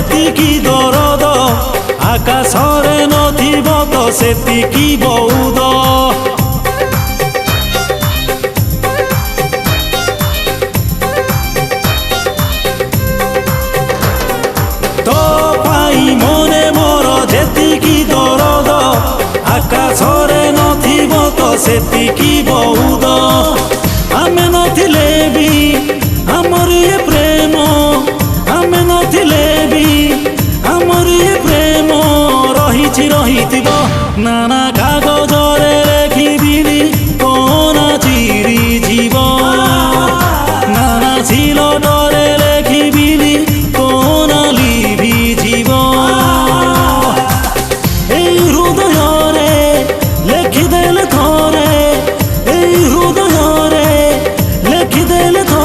ଯେତିକି ଦରଦ ଆକାଶରେ ନଥିବ ତ ସେତିକି ବଉଦ ତୋ ପାଇଁ ମନେ ମୋର ଯେତିକି ଦରଦ ଆକାଶରେ ନଥିବ ତ ସେତିକି ବଉଦ ଆମେ ନଥିଲେ ବି